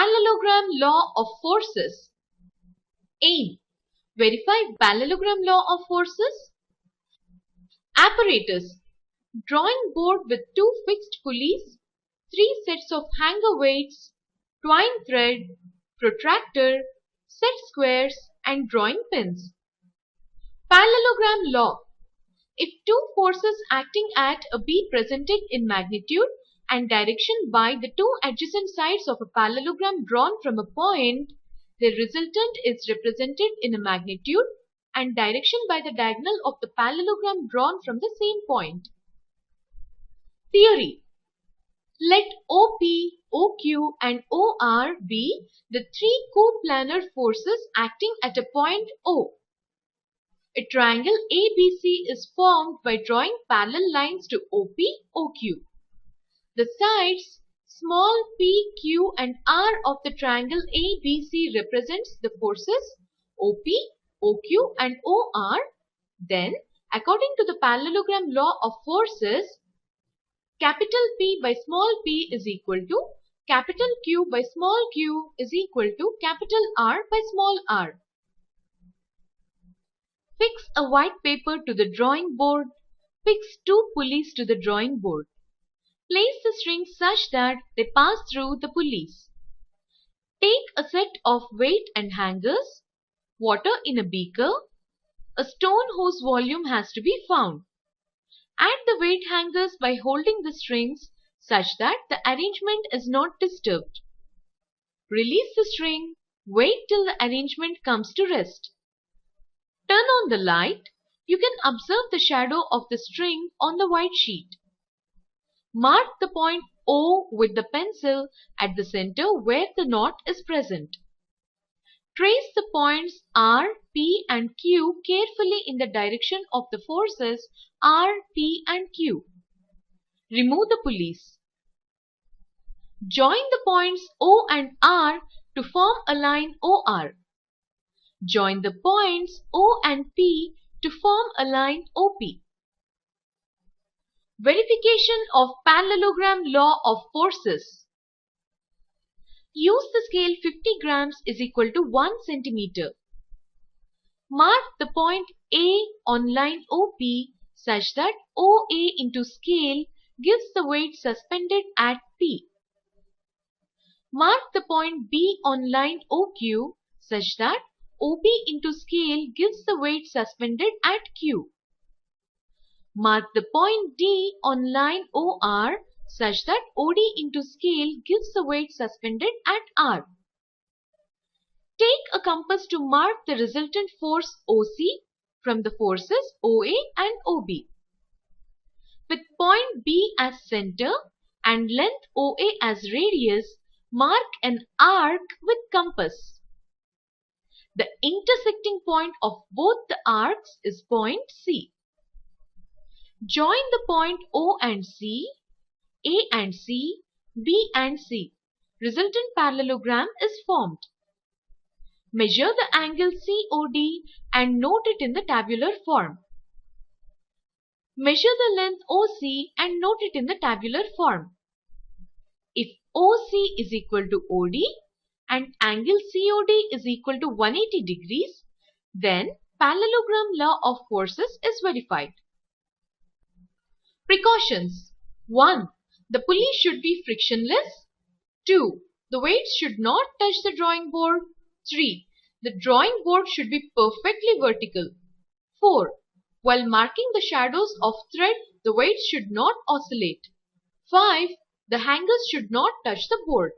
Parallelogram law of forces. Aim. Verify parallelogram law of forces. Apparatus. Drawing board with 2 fixed pulleys, 3 sets of hanger weights, twine thread, protractor, set squares and drawing pins. Parallelogram law. If 2 forces acting at a B presented in magnitude and direction by the 2 adjacent sides of a parallelogram drawn from a point, the resultant is represented in a magnitude and direction by the diagonal of the parallelogram drawn from the same point. Theory. Let OP, OQ and OR be the 3 coplanar forces acting at a point O. A triangle ABC is formed by drawing parallel lines to OP, OQ. The sides small p, q and r of the triangle ABC represents the forces OP, OQ and OR. Then, according to the parallelogram law of forces, capital P by small p is equal to capital Q by small q is equal to capital R by small r. Fix a white paper to the drawing board. Fix 2 pulleys to the drawing board. Place the strings such that they pass through the pulleys. Take a set of weight and hangers, water in a beaker, a stone whose volume has to be found. Add the weight hangers by holding the strings such that the arrangement is not disturbed. Release the string. Wait till the arrangement comes to rest. Turn on the light. You can observe the shadow of the string on the white sheet. Mark the point O with the pencil at the center where the knot is present. Trace the points R, P and Q carefully in the direction of the forces R, P and Q. Remove the pulleys. Join the points O and R to form a line OR. Join the points O and P to form a line OP. Verification of parallelogram law of forces. Use the scale 50 grams is equal to 1 centimeter. Mark the point A on line OP such that OA into scale gives the weight suspended at P. Mark the point B on line OQ such that OB into scale gives the weight suspended at Q. Mark the point D on line OR such that OD into scale gives the weight suspended at R. Take a compass to mark the resultant force OC from the forces OA and OB. With point B as center and length OA as radius, mark an arc with compass. The intersecting point of both the arcs is point C. Join the point O and C, A and C, B and C. Resultant parallelogram is formed. Measure the angle COD and note it in the tabular form. Measure the length OC and note it in the tabular form. If OC is equal to OD and angle COD is equal to 180 degrees, then parallelogram law of forces is verified. Precautions. 1. The pulley should be frictionless. 2. The weights should not touch the drawing board. 3. The drawing board should be perfectly vertical. 4. While marking the shadows of thread, the weights should not oscillate. 5. The hangers should not touch the board.